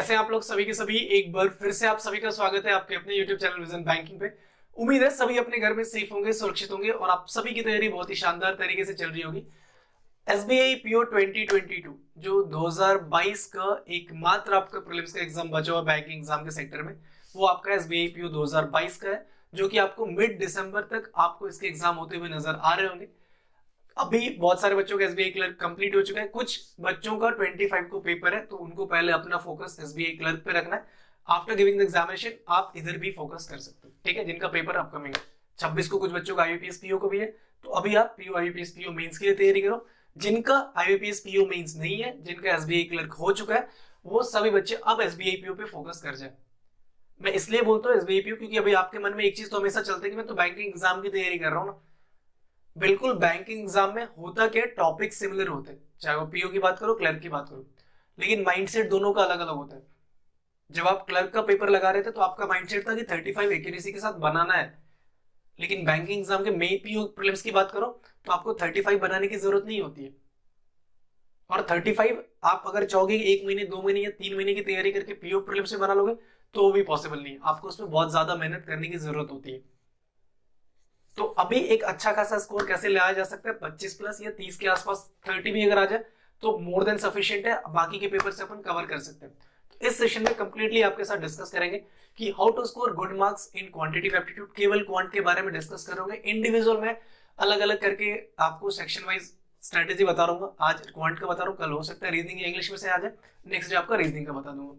कैसे हैं आप लोग सभी के सभी। एक बार फिर से आप सभी का स्वागत है आपके अपने YouTube चैनल विजन बैंकिंग पे। उम्मीद है सभी अपने घर में सेफ होंगे, सुरक्षित होंगे और आप सभी की तैयारी बहुत ही शानदार तरीके से चल रही होगी। SBI PO 2022 जो 2022 का एकमात्र आपका प्रीलिम्स का एग्जाम बचा हुआ बैंकिंग एग्जाम के सेक्टर में, वो आपका SBI PO 2022 का है, जो कि आपको मिड दिसंबर तक आपको इसके एग्जाम होते हुए नजर आ रहे होंगे। अभी बहुत सारे बच्चों का SBI क्लर्क कंप्लीट हो चुका है, कुछ बच्चों का 25 को पेपर है, तो उनको पहले अपना फोकस SBI क्लर्क पे रखना है। आफ्टर गिविंग द एग्जामिनेशन आप इधर भी फोकस कर सकते हो, ठीक है, जिनका पेपर अपकमिंग है। 26 को कुछ बच्चों का IBPS PO को भी है, तो अभी आप PO IBPS PO मेंस के लिए तैयारी करो। जिनका IBPS PO मेंस नहीं है, जिनका SBI क्लर्क हो चुका है, वो सभी बच्चे अब SBI PO पे फोकस कर जाए। मैं इसलिए बोलता हूँ SBI PO क्योंकि अभी आपके मन में एक चीज तो हमेशा चलता है कि मैं तो बैंकिंग एग्जाम की तैयारी कर रहा हूँ ना। बिल्कुल, बैंकिंग एग्जाम में होता क्या, टॉपिक सिमिलर होते हैं, चाहे वो पीओ की बात करो क्लर्क की बात करो, लेकिन माइंडसेट दोनों का अलग अलग होता है। जब आप क्लर्क का पेपर लगा रहे थे तो आपका माइंडसेट था कि 35 एक्यूरेसी के साथ बनाना है, लेकिन बैंकिंग एग्जाम के मेन पीओ प्रीलिम्स की बात करो तो आपको 35 बनाने की जरूरत नहीं होती है। और 35 आप अगर चाहोगे 1 महीने 2 महीने या 3 महीने की तैयारी करके पीओ प्रीलिम्स में बना लोगे तो वो भी पॉसिबल नहीं है, आपको उसमें बहुत ज्यादा मेहनत करने की जरूरत होती है। तो अभी एक अच्छा खासा स्कोर कैसे लाया जा सकता है, 25 प्लस या 30 के आसपास, 30 भी अगर आ जाए तो मोर देन सफिशिएंट है, बाकी के पेपर से अपन कवर कर सकते हैं। तो इस सेशन में कंप्लीटली आपके साथ डिस्कस करेंगे कि how to score good marks in quantitative aptitude. केवल क्वांट के बारे में डिस्कस करोगे, इंडिविजुअल में अलग अलग करके आपको सेक्शन वाइज स्ट्रेटेजी बता दूंगा। आज क्वांट का बता रहा हूँ, कल हो सकता है रीजनिंग या इंग्लिश में से आ जाए, नेक्स्ट डे आपका रीजनिंग का बता दूंगा,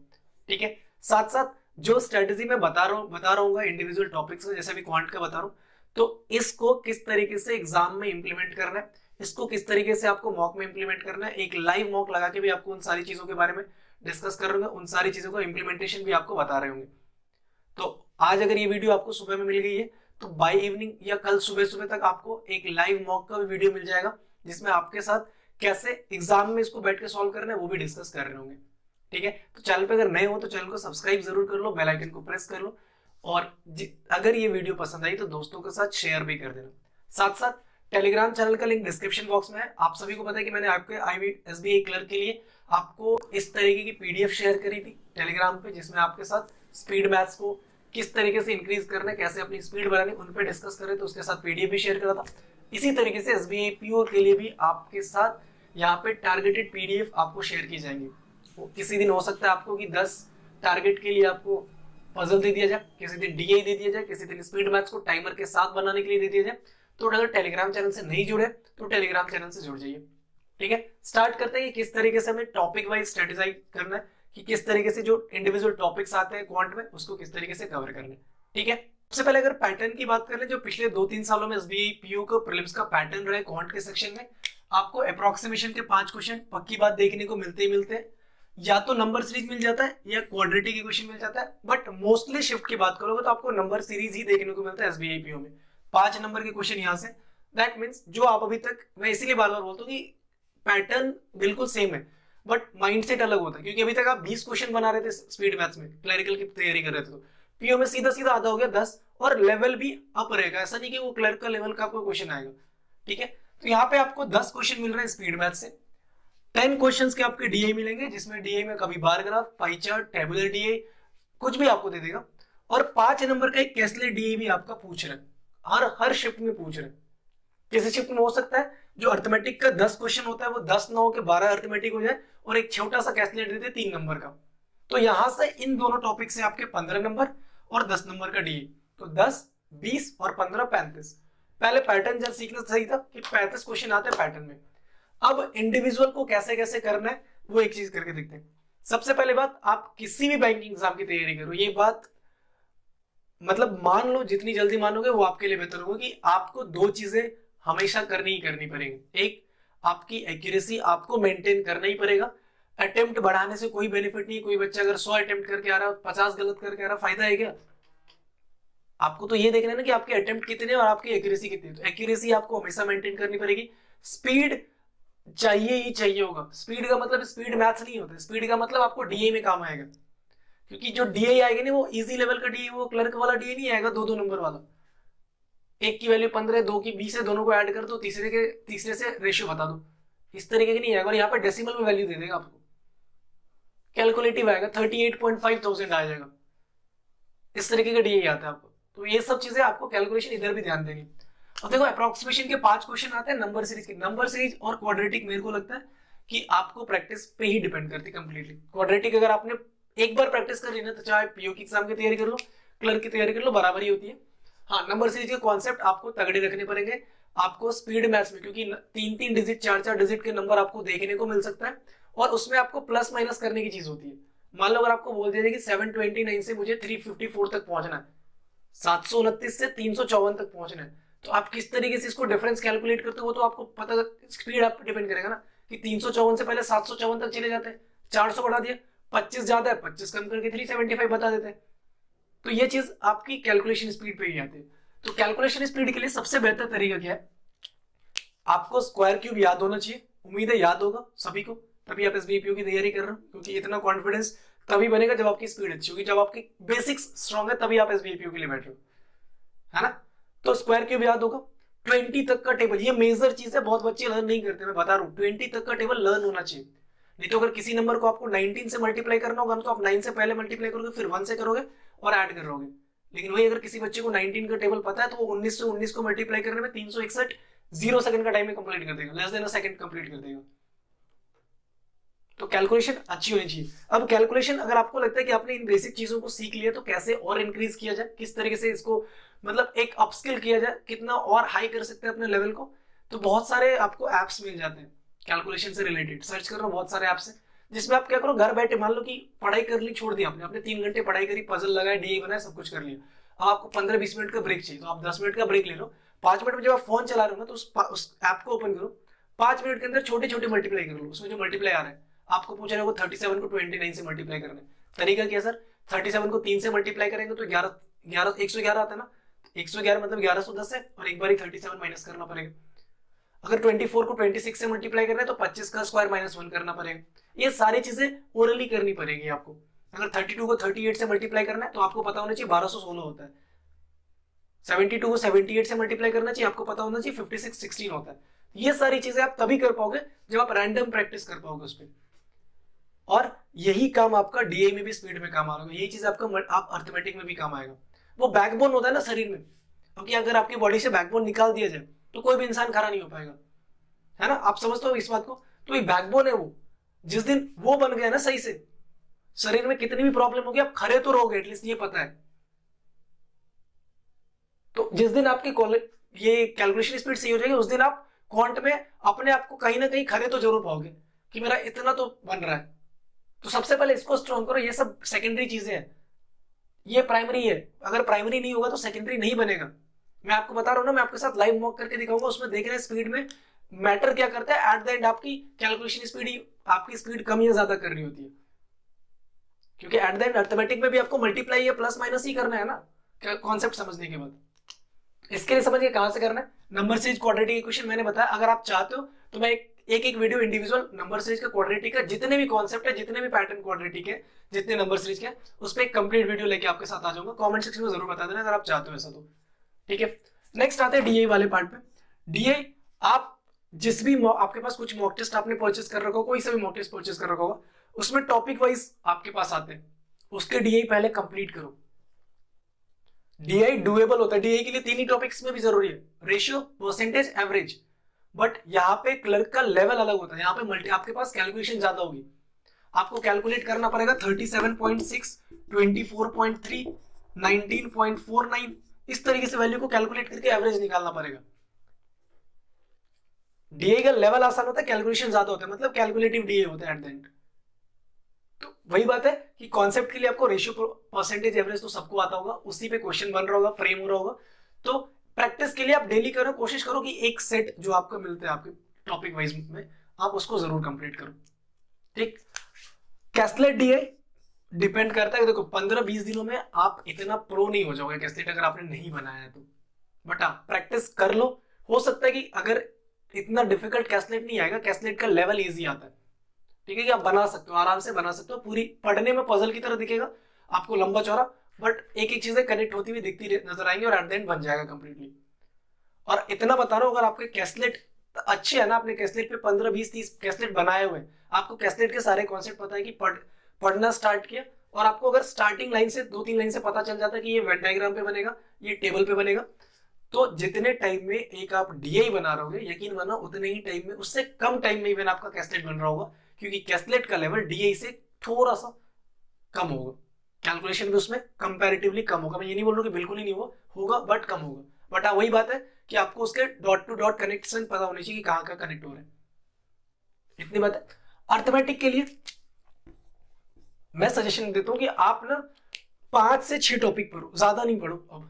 ठीक है। साथ साथ जो स्ट्रेटेजी मैं बता रहा हूँ इंडिविजुअल टॉपिक्स में, जैसे भी क्वांट का बता रहा हूँ, तो इसको किस तरीके से एग्जाम में इंप्लीमेंट करना है, इसको किस तरीके से आपको मॉक में इंप्लीमेंट करना है, एक लाइव मॉक लगा के भी आपको उन सारी चीजों के बारे में डिस्कस कर रहे होंगे, उन सारी चीजों का इंप्लीमेंटेशन भी आपको बता रहे होंगे। तो आज अगर ये वीडियो आपको सुबह में मिल गई है तो बाय इवनिंग या कल सुबह सुबह तक आपको एक लाइव मॉक का भी वीडियो मिल जाएगा, जिसमें आपके साथ कैसे एग्जाम में इसको बैठ के सॉल्व करना है वो भी डिस्कस कर रहे होंगे, ठीक है। तो चैनल पे अगर नए हो तो चैनल को सब्सक्राइब जरूर कर लो, बेल आइकन को प्रेस कर लो, और अगर ये वीडियो पसंद आई तो दोस्तों के साथ शेयर भी कर देना। साथ साथ टेलीग्राम चैनल का लिंक डिस्क्रिप्शन बॉक्स में है। आप सभी को पता है कि मैंने आपके SBI क्लर्क के लिए आपको इस तरीके की PDF शेयर करी थी टेलीग्राम पे, जिसमें आपके साथ स्पीड मैथ्स को किस तरीके से इंक्रीज करना है, कैसे अपनी स्पीड बढ़ानी, उन पे डिस्कस करें, तो उसके साथ PDF भी शेयर करा था। इसी तरीके से SBI PO के लिए भी आपके साथ यहाँ पे टारगेटेड PDF आपको शेयर की जाएंगी। वो किसी दिन हो सकता है आपको कि 10 टारगेट के लिए आपको पजल दे दिया जाए, किसी दिन DI दे दिया जाए, किसी दिन स्पीड मैथ्स को टाइमर के साथ बनाने के लिए दे दिया जाए। तो अगर टेलीग्राम चैनल से नहीं जुड़े तो टेलीग्राम चैनल से जुड़ जाइए, ठीक है। स्टार्ट करते हैं कि किस तरीके से हमें टॉपिक वाइज स्ट्रेटेजाइज करना है, कि किस तरीके से जो इंडिविजुअल टॉपिक्स आते हैं क्वांट में उसको किस तरीके से कवर करना है, ठीक है। सबसे पहले अगर पैटर्न की बात कर ले, जो पिछले 2-3 सालों में SBI PO का प्रीलिम्स का पैटर्न रहा है क्वांट के सेक्शन में, आपको अप्रोक्सीमेशन के 5 क्वेश्चन पक्की बात देखने को मिलते ही मिलते हैं, या तो नंबर सीरीज मिल जाता है या क्वाड्रेटिक इक्वेशन मिल जाता है, बट मोस्टली शिफ्ट की बात करोगे तो आपको नंबर सीरीज ही देखने को मिलता है SBI PO में। 5 नंबर के क्वेश्चन यहाँ से, दैट मीन्स जो आप अभी तक, मैं इसीलिए बार बार बोलता हूँ कि पैटर्न बिल्कुल सेम है बट माइंडसेट अलग होता है, क्योंकि अभी तक आप 20 क्वेश्चन बना रहे थे स्पीड मैथ्स में, क्लरिकल की तैयारी कर रहे थे, तो PO में सीधा सीधा आधा हो गया 10, और लेवल भी अप रहेगा, ऐसा नहीं कि वो क्लर्क का लेवल का आपको क्वेश्चन आएगा, ठीक है। तो यहाँ पे आपको 10 क्वेश्चन मिल रहे हैं स्पीड मैथ से, 10 क्वेश्चंस के आपके DI मिलेंगे, जिसमें DI में कभी bar graph, pie chart, tabular DI कुछ भी आपको दे देगा, और 5 नंबर का एक कैसलेट DI भी आपका पूछ रहे हैं, हर शिफ्ट में पूछ रहे हैं। किसी शिफ्ट में हो सकता है जो अर्थमेटिक का 10 क्वेश्चन होता है वो 10 ना हो के 12 अर्थमेटिक हो जाए, और एक छोटा सा कैसलेट देते 3 नंबर का, तो यहां से इन दोनों टॉपिक से आपके 15 नंबर और 10 नंबर का DI, तो 10, 20 और 15, 35। पहले पैटर्न जब सीखना सही था कि 35 क्वेश्चन आते हैं पैटर्न में। अब इंडिविजुअल को कैसे कैसे करना है वो एक चीज करके देखते हैं। सबसे पहले बात, आप किसी भी बैंकिंग एग्जाम की तैयारी करो, ये बात मतलब मान लो, जितनी जल्दी मानोगे वो आपके लिए बेहतर होगा, कि आपको 2 चीजें हमेशा करनी ही करनी पड़ेगी। एक, आपकी एक्यूरेसी आपको मेंटेन करना ही पड़ेगा, अटेम्प्ट बढ़ाने से कोई बेनिफिट नहीं। कोई बच्चा अगर 100 अटेम्प्ट करके आ रहा है, 50 गलत करके आ रहा है, फायदा है क्या? आपको तो ये देखना है ना कि आपके अटेम्प्ट कितने और आपकी एक्यूरेसी कितनी है, तो एक्यूरेसी आपको हमेशा मेंटेन करनी पड़ेगी। स्पीड चाहिए ही चाहिए होगा, स्पीड का मतलब स्पीड मैथ्स नहीं होता, स्पीड का मतलब आपको DI में काम आएगा, क्योंकि जो DI आएगा ना वो इजी लेवल का DI, वो क्लर्क वाला DI नहीं आएगा 2-2 नंबर वाला। एक की वैल्यू 15, 2 की 20 है, दोनों को ऐड कर दो, तीसरे से रेशियो बता दो, इस तरीके की नहीं आएगा, और यहाँ पर डेसिमल में वैल्यू दे देगा आपको। कैलकुलेटिव आएगा 38,500 आ जाएगा। इस तरीके का डीए आता है आपको। तो ये सब चीजें आपको कैलकुलेशन इधर भी ध्यान देनी। अब देखो अप्रोक्सीमेशन के 5 क्वेश्चन आते हैं नंबर सीरीज के। नंबर सीरीज और क्वाड्रेटिक मेरे को लगता है कि आपको प्रैक्टिस पे ही डिपेंड करती है कंप्लीटली। क्वाड्रेटिक अगर आपने एक बार प्रैक्टिस कर ली ना, तो चाहे पीओ की एग्जाम की तैयारी कर लो, क्लर्क की तैयारी कर लो, बराबर ही होती है। हाँ, नंबर सीरीज के कॉन्सेप्ट आपको तगड़े रखने पड़ेंगे। आपको स्पीड मैथ्स में, क्योंकि 3-3 डिजिट 4-4 डिजिट के नंबर आपको देखने को मिल सकता है, और उसमें आपको प्लस माइनस करने की चीज होती है। मान लो अगर आपको बोल दिया जाए कि 729 से मुझे 354 तक पहुंचना है, 729 से 354 तक पहुंचना है, तो आप किस तरीके से इसको डिफरेंस कैलकुलेट करते हो वो तो आपको पता, स्पीड आप डिपेंड करेगा ना, कि 354 से पहले 754 तक चले जाते हैं, 400 बढ़ा दिया, 25 ज्यादा है 25 कम करके 375 बता देते हैं। तो ये चीज आपकी कैलकुलेशन स्पीड पे ही आती है। तो कैलकुलेशन स्पीड के लिए सबसे बेहतर तरीका क्या है, आपको स्क्वायर क्यूब याद होना चाहिए। उम्मीद है याद होगा सभी को, तभी आप एसबीआईपीओ की तैयारी कर रहे हो, क्योंकि इतना कॉन्फिडेंस तभी बनेगा जब आपकी स्पीड अच्छी होगी, जब आपकी बेसिक्स स्ट्रांग है, तभी आप एसबीआईपीओ के लिए बैठ रहे हो, है ना। तो स्क्वायर क्यूब याद होगा। 20 तक का टेबल, ये मेजर चीज है, बहुत बच्चे लर्न नहीं करते, मैं बता रहा हूँ। 20 तक का टेबल लर्न होना चाहिए। नहीं तो अगर किसी नंबर को आपको 19 से मल्टीप्लाई करना होगा तो आप 9 से पहले मल्टीप्लाई करोगे, फिर 1 से करोगे और ऐड करोगे। लेकिन वही अगर किसी बच्चे को 19 का टेबल पता है तो वो 19 से 19 को मल्टीप्लाई करने में 361 0 सेकंड का टाइम में कंप्लीट कर देगा, less than a second complete कर देगा। तो कैलकुलेशन अच्छी होनी चाहिए। अब कैलकुलेशन अगर आपको लगता है कि आपने इन बेसिक चीजों को सीख लिया, तो कैसे और इंक्रीज किया जाए, किस तरीके से इसको मतलब एक अपस्किल किया जाए, कितना और हाई कर सकते हैं अपने लेवल को, तो बहुत सारे आपको एप्स मिल जाते हैं कैलकुलेशन से रिलेटेड। सर्च कर लो, बहुत सारे एप्स हैं जिसमें आप क्या करो, घर बैठे मान लो कि पढ़ाई कर ली, छोड़ दिया आपने, अपने 3 घंटे पढ़ाई करी, पजल लगाए, डीए बनाया, सब कुछ कर लिया। अब आपको 15-20 मिनट का ब्रेक चाहिए, तो आप 10 मिनट का ब्रेक ले लो। 5 मिनट में जब आप फोन चला रहे हो ना, तो उस ऐप को ओपन करो, 5 मिनट के अंदर छोटे छोटे मल्टीप्लाई कर लो। उसमें जो मल्टीप्लाई आ रहा है, आपको पूछ रहे हो 37 को 29 से मल्टीप्लाई करना है। तरीका क्या सर, 37 को 3 से मल्टीप्लाई करेंगे तो 111 आता है ना, 111 मतलब 1110 है, और एक बार ही 37 माइनस करना पड़ेगा। अगर 24 को 26 से मल्टीप्लाई करना है तो 25 का स्क्वायर -1 करना पड़ेगा। ये सारी चीजें ओरली करनी पड़ेगी आपको। अगर 32 को 38 से मल्टीप्लाई करना है तो आपको पता होना चाहिए 1216 होता है। 72 को 78 से मल्टीप्लाई करना चाहिए, आपको पता होना चाहिए 56 16 होता है। ये सारी चीजें आप तभी कर पाओगे जब आप रैंडम प्रैक्टिस कर पाओगे उस पर। और यही काम आपका डीए में भी स्पीड में काम आ रहा है, यही चीज आपका आप अर्थमेटिक में भी काम आएगा। वो बैकबोन होता है ना शरीर में, क्योंकि अगर आपकी बॉडी से बैकबोन निकाल दिया जाए तो कोई भी इंसान खड़ा नहीं हो पाएगा, है ना। आप समझते हो इस बात को। तो ये बैकबोन है वो, जिस दिन वो बन गया ना सही से, शरीर में कितनी भी प्रॉब्लम होगी आप खड़े तो रहोगे, एटलीस्ट ये पता है। तो जिस दिन आपकी ये कैलकुलेशन स्पीड सही हो जाएगी, उस दिन आप क्वांट में अपने आप को कहीं ना कहीं खड़े तो जरूर पाओगे कि मेरा इतना तो बन रहा है। तो सबसे पहले इसको स्ट्रॉन्ग करो, ये सब सेकेंडरी चीजें हैं, ये प्राइमरी है। अगर प्राइमरी नहीं होगा तो सेकेंडरी नहीं बनेगा। मैं आपको बता रहा हूं ना, मैं आपके साथ लाइव मॉक करके दिखाऊंगा, उसमें देख रहे हैं स्पीड में मैटर क्या करता है। एट द एंड आपकी कैलकुलेशन स्पीड ही आपकी स्पीड कम या ज्यादा करनी होती है, क्योंकि एट द एंड अर्थमेटिक में भी आपको मल्टीप्लाई या प्लस माइनस ही करना है ना, कॉन्सेप्ट समझने के बाद। इसके लिए समझिए कहां से करना है। नंबर सीरीज क्वाड्रेटिक इक्वेशन मैंने बताया, अगर आप चाहते हो तो मैं एक वीडियो इंडिविजुअल नंबर सीरीज का क्वाड्रेटिक का जितने भी कॉन्सेप्ट है, जितने भी पैटर्न क्वाड्रेटिक है, जितने नंबर सीरीज के, उस पर एक कंप्लीट वीडियो लेके आपके साथ आ जाऊंगा। कमेंट सेक्शन में जरूर बता देना अगर आप चाहते हो ऐसा तो, ठीक है। नेक्स्ट आते हैं डीए वाले पार्ट पे। डीए आप जिस भी आपके पास कुछ मॉक टेस्ट आपने परचेस कर रखा हो, कोई सा भी मॉक टेस्ट परचेस कर रखा होगा, उसमें टॉपिक वाइज आपके पास आते हैं, उसके डीए पहले कंप्लीट करो। डीआई डुएबल होता है, डीआई के लिए 3 ही टॉपिक्स में भी जरूरी है, रेशियो, परसेंटेज, एवरेज। बट यहाँ पे क्लर्क का लेवल अलग होता है, यहाँ पे मल्टी आपके पास कैलकुलेशन ज्यादा होगी, आपको कैलकुलेट करना पड़ेगा 37.6, 24.3, 19.49, इस तरीके से वैल्यू को कैलकुलेट करके एवरेज निकालना पड़ेगा। डीए का लेवल आसान होता है, कैलकुलेशन ज्यादा होता है, मतलब कैलकुलेटिव डीए होता है एट द एंड। तो वही बात है कि कॉन्सेप्ट के लिए आपको रेशियो, परसेंटेज, एवरेज तो सबको आता होगा, उसी पे क्वेश्चन बन रहा होगा, फ्रेम हो रहा होगा। तो प्रैक्टिस के लिए आप डेली करो, कोशिश करो कि एक सेट जो आपको मिलता है आपके टॉपिक वाइज में, आप उसको जरूर कंप्लीट करो, ठीक। कैस्टलेट डीए डिपेंड करता है, देखो 15-20 दिनों में आप इतना प्रो नहीं हो जाओगे कैस्टलेट अगर आपने नहीं बनाया है तो, बट आप प्रैक्टिस कर लो। हो सकता है कि अगर इतना डिफिकल्ट कैस्टलेट नहीं आएगा, कैस्टलेट का लेवल इजी आता है, ठीक है, कि आप बना सकते हो, आराम से बना सकते हो। पूरी पढ़ने में पजल की तरह दिखेगा आपको, लंबा चौड़ा, बट एक एक चीजें कनेक्ट होती हुई दिखती नजर आएंगी और एट द एंड बन जाएगा कंप्लीटली। और इतना बता रहा हूं, अगर आपके कैस्टलेट अच्छे है ना, आपने कैस्टलेट पे 15-20-30 कैस्टलेट बनाए हुए, आपको कैस्टलेट के सारे कॉन्सेप्ट पता है कि पढ़ना स्टार्ट किया, और आपको अगर स्टार्टिंग लाइन से 2-3 लाइन से पता चल जाता है कि ये वेन डायग्राम पे बनेगा, ये टेबल पे बनेगा, तो जितने टाइम में एक आप डीआई बना रहे होगे, यकीन मानो उतने ही टाइम में, उससे कम टाइम में इवन आपका कैस्टलेट बन रहा होगा, क्योंकि कैस्टलेट का लेवल डीआई से थोड़ा सा कम होगा, कैलकुलेशन भी उसमें कंपैरेटिवली कम होगा। मैं ये नहीं बोल रहा कि बिल्कुल ही नहीं होगा, बट कम होगा। बट हाँ, वही बात है कि आपको उसके डॉट टू डॉट कनेक्शन पता होनी चाहिए कि कहाँ कहाँ कनेक्ट हो रहे हैं, इतनी बात है। अर्थमेटिक के लिए मैं सजेशन देता हूँ कि आप ना 5 से 6 टॉपिक पढ़ो, ज्यादा नहीं पढ़ो। अब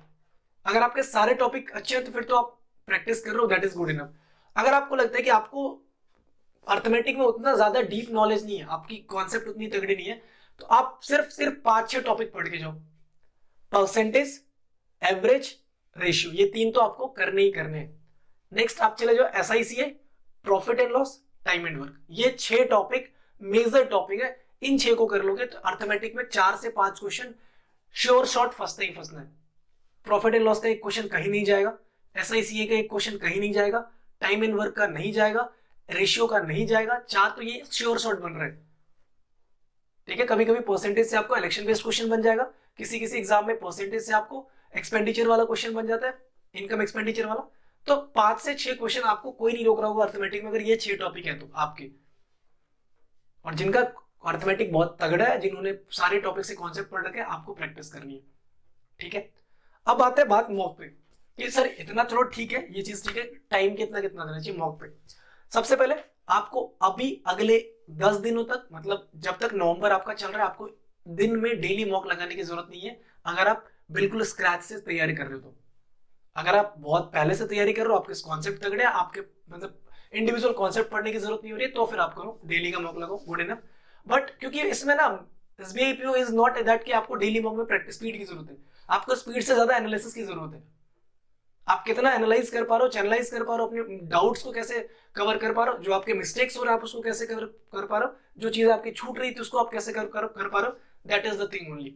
अगर आपके सारे टॉपिक अच्छे हैं तो फिर तो आप प्रैक्टिस कर रहे हो, दैट इज गुड इनफ। अगर आपको लगता है कि आपको अर्थमेटिक में उतना ज्यादा डीप नॉलेज नहीं है, आपकी कॉन्सेप्ट उतनी तगड़ी नहीं है, तो आप सिर्फ 5-6 टॉपिक पढ़ के जाओ। परसेंटेज, एवरेज, रेशियो, ये 3 तो आपको करने ही करने हैं। नेक्स्ट आप चले जाओ SICA, profit and loss, time and work, ये 6 टॉपिक मेजर टॉपिक है। इन 6 को कर लोगे तो अर्थमेटिक में 4 से 5 क्वेश्चन श्योर शॉट फंसना ही फंसना है। प्रॉफिट एंड लॉस का एक क्वेश्चन कहीं नहीं जाएगा, एसआईसीए का एक क्वेश्चन कहीं नहीं जाएगा, टाइम एंड वर्क का नहीं जाएगा, रेशियो का नहीं जाएगा। 4 तो ये श्योर शॉट बन रहे हैं, ठीक है। कभी कभी परसेंटेज से आपको इलेक्शन बेस्ड क्वेश्चन बन जाएगा, किसी किसी एग्जाम में परसेंटेज से आपको एक्सपेंडिचर वाला क्वेश्चन बन जाता है, इनकम एक्सपेंडिचर वाला। तो 5 से 6 क्वेश्चन आपको कोई नहीं रोक रहा होगा अर्थमेटिक में, अगर ये 6 टॉपिक है तो आपके। और जिनका अर्थमेटिक बहुत तगड़ा है, जिन्होंने सारे टॉपिक से कॉन्सेप्ट पढ़ रखे हैं, आपको प्रैक्टिस करनी है, ठीक है। अब आते हैं बात मॉक पे कि सर इतना, चलो ठीक है, ये चीज ठीक है, टाइम कितना कितना देना चाहिए मॉक पे। सबसे पहले आपको अभी अगले 10 दिनों तक, मतलब जब तक नवंबर आपका चल रहा है, आपको दिन में डेली मॉक लगाने की जरूरत नहीं है, अगर आप बिल्कुल स्क्रैच से तैयारी कर रहे हो तो। अगर आप बहुत पहले से तैयारी कर रहे हो, आपके कॉन्सेप्ट तगड़े हैं, आपके मतलब इंडिविजुअल कॉन्सेप्ट पढ़ने की जरूरत नहीं हो रही है, तो फिर आप करो डेली का मॉक लगाओ, गुड इनफ। बट क्योंकि इसमें ना SBI PO is not that कि आपको डेली मॉक में प्रैक्टिस स्पीड की जरूरत है, आपको स्पीड से ज्यादा एनालिसिस की जरूरत है। आप कितना एनालाइज कर पा रहे हो, चैनलाइज कर पा रहे हो, अपने डाउट्स को कैसे कवर कर पा रहे हो, जो आपके मिस्टेक्स हो रहे हैं आप उसको कैसे कर पा रहे हो, जो चीज आपकी छूट रही थी उसको आप कैसे कर पा रहे हो, that is the thing only,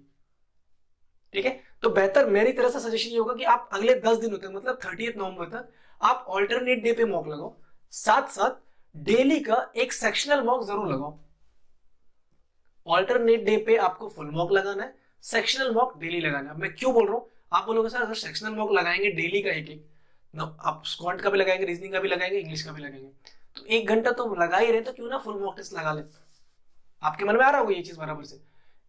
ठीक है। तो बेहतर मेरी तरह से सजेशन ये होगा कि आप अगले 10 दिनों तक, मतलब 30 नवंबर तक, आप ऑल्टरनेट डे पे मॉक लगाओ, साथ साथ डेली का एक सेक्शनल मॉक जरूर लगाओ। ऑल्टरनेट डे पे आपको फुल मॉक लगाना है, सेक्शनल मॉक डेली लगाना है। मैं क्यों बोल रहा हूं, आप बोलोगे सर अगर सेक्शनल मॉक लगाएंगे डेली का एक एक, आप स्क्वांट का भी लगाएंगे, रीजनिंग का भी लगाएंगे, इंग्लिश का भी लगाएंगे, तो 1 घंटा तो लगा ही रहे, तो क्यों ना फुल मॉक टेस्ट लगा ले। आपके मन में आ रहा होगा ये चीज बराबर से,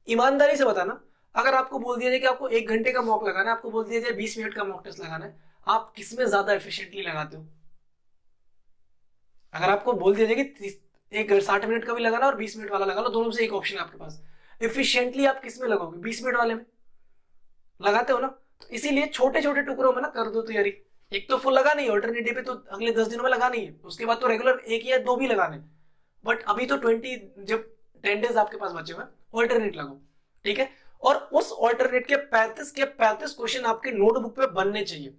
ईमानदारी से बताना। अगर आपको बोल दिया जाए कि आपको 1 घंटे का मॉक लगाना है, आपको बोल दिया जाए 20 मिनट का मॉक टेस्ट लगाना है, आप किसमें ज्यादा एफिशिएंटली लगाते हो? अगर आपको बोल दिया जाए कि एक 60 मिनट का भी लगाना और 20 मिनट वाला लगा लो, दोनों में से एक ऑप्शन है आपके पास, एफिशिएंटली आप किसमें लगाओगे? 20 मिनट वाले में लगाते हो ना। तो इसीलिए छोटे छोटे टुकड़ों में ना कर दो तैयारी। एक तो फुल लगा नहीं, ऑल्टरनेट डे पे तो अगले 10 दिनों में लगा नहीं है, उसके बाद तो रेगुलर 1 या 2 भी लगाने। बट अभी तो 20, जब 10 डेज आपके पास बचे हुए, ऑल्टरनेट लगाओ, ठीक है। और उस ऑल्टरनेट के 35 क्वेश्चन आपके नोटबुक पे बनने चाहिए।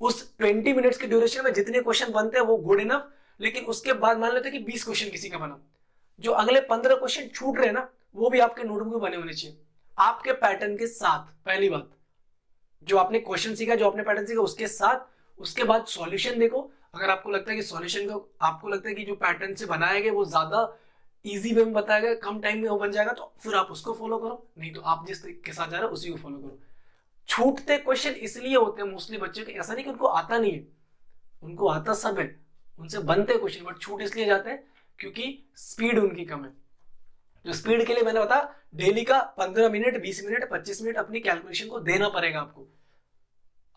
उस 20 मिनट्स के ड्यूरेशन में जितने क्वेश्चन बनते हैं वो गुड इनफ, लेकिन उसके बाद मान लेते हैं कि 20 क्वेश्चन किसी का बना, जो अगले 15 क्वेश्चन छूट रहे ना, वो भी आपके नोटबुक में बने होने चाहिए, आपके पैटर्न के साथ। पहली बात, जो आपने क्वेश्चन सीखा, जो आपने पैटर्न सीखा, उसके साथ। उसके बाद सॉल्यूशन देखो, अगर आपको लगता है कि सॉल्यूशन को, आपको लगता है कि जो पैटर्न से बनाया गया वो ज्यादा इजी वे में बताया गया, कम टाइम में वो बन जाएगा, तो फिर आप उसको फॉलो करो, नहीं तो आप जिस के साथ जा रहे हो उसी को फॉलो करो। छूटते क्वेश्चन इसलिए होते हैं मोस्टली बच्चों के, ऐसा नहीं कि उनको आता नहीं है, उनको आता सब है, उनसे बनते क्वेश्चन, बट छूट इसलिए जाते हैं क्योंकि स्पीड उनकी कम है। जो स्पीड के लिए मैंने बताया, डेली का 15 मिनट, 20 मिनट, 25 मिनट अपनी कैलकुलेशन को देना पड़ेगा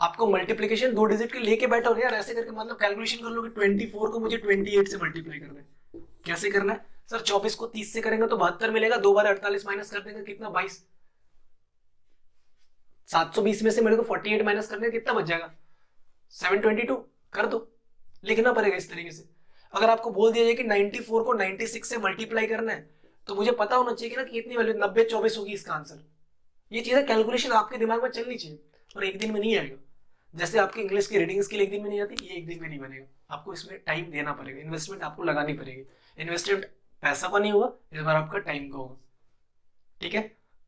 आपको मल्टीप्लीकेशन 2 डिजिट के लेके बैठो यार, ऐसे करके मतलब कैलकुलेशन कर लो कि 24 को मुझे 28 से मल्टीप्लाई करना है। कैसे करना है सर? 24 को 30 से करेंगे तो 72 मिलेगा, 2 बार 48 माइनस कर देंगे, कितना? 22। 720 में से मेरे को 48 माइनस करने कितना बच जाएगा? 722 कर दो। लिखना पड़ेगा इस तरीके से। अगर आपको बोल दिया जाए कि 94 को 96 से मल्टीप्लाई करना है, तो मुझे पता होना चाहिए कि ना कि कितनी वैल्यू 90 24 होगी इसका आंसर। ये चीजें कैलकुलेशन आपके दिमाग में चलनी चाहिए, और एक दिन में नहीं आएगा। जैसे आपकी इंग्लिश की रीडिंग स्किल एक दिन में नहीं आती, ये एक दिन में नहीं बनेगा। आपको इसमें टाइम देना पड़ेगा, इन्वेस्टमेंट आपको लगानी पड़ेगी। इन्वेस्टमेंट पैसा का नहीं होगा, इस बार आपका टाइम का होगा, ठीक है।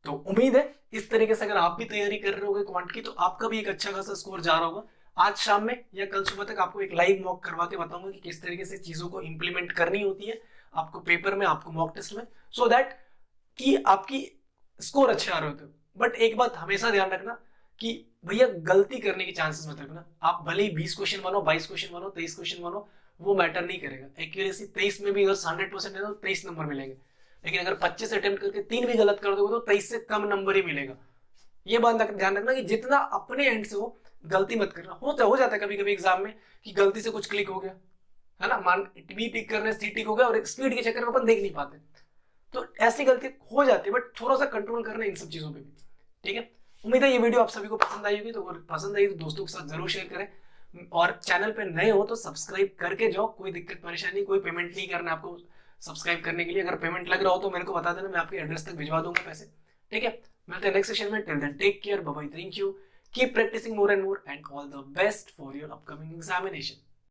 तो उम्मीद है इस तरीके से अगर आप भी तैयारी कर रहे होगे क्वांट की, तो आपका भी एक अच्छा खासा स्कोर जा रहा होगा। आज शाम में या कल सुबह तक आपको एक लाइव मॉक करवा के बताऊंगा कि किस तरीके से चीजों को इंप्लीमेंट करनी होती है आपको पेपर में, आपको मॉक टेस्ट में, सो दैट कि आपकी स्कोर अच्छे आ रहे होते हो, बट एक बात हमेशा ध्यान रखना कि भैया गलती करने की चांसेस मत रखना। आप भले ही 20 क्वेश्चन बनो, 22 क्वेश्चन बनो, 23 क्वेश्चन बनो, वो मैटर नहीं करेगा। एक्यूरेसी 23 में भी अगर 100% है तो 23 नंबर मिलेंगे, लेकिन अगर 25 अटेम्प्ट करके 3 भी गलत कर दोगे तो 23 से कम नंबर ही मिलेगा। ये बात ध्यान रखना कि जितना अपने एंड से हो गलती मत करना। हो जाता है कभी कभी एग्जाम में कि गलती से कुछ क्लिक हो गया, है ना, मान बी टिक करने सी टिक हो गया और स्पीड के चक्कर में अपन देख नहीं पाते, तो ऐसी गलती हो जाती है, बट थोड़ा सा कंट्रोल करना इन सब चीजों पे भी। ठीक है, उम्मीद है ये वीडियो आप सभी को पसंद आई होगी, तो अगर पसंद आई तो दोस्तों के साथ जरूर शेयर करें, और चैनल पे नए हो तो सब्सक्राइब करके जाओ। कोई दिक्कत परेशानी, कोई पेमेंट नहीं करना आपको सब्सक्राइब करने के लिए। अगर पेमेंट लग रहा हो तो मेरे को बता देना, मैं आपके एड्रेस तक भिजवा दूंगा पैसे। ठीक है, मिलते हैं नेक्स्ट सेशन में। Till then take care, bye bye, thank you, keep practising more and more, and all the best for your upcoming examination.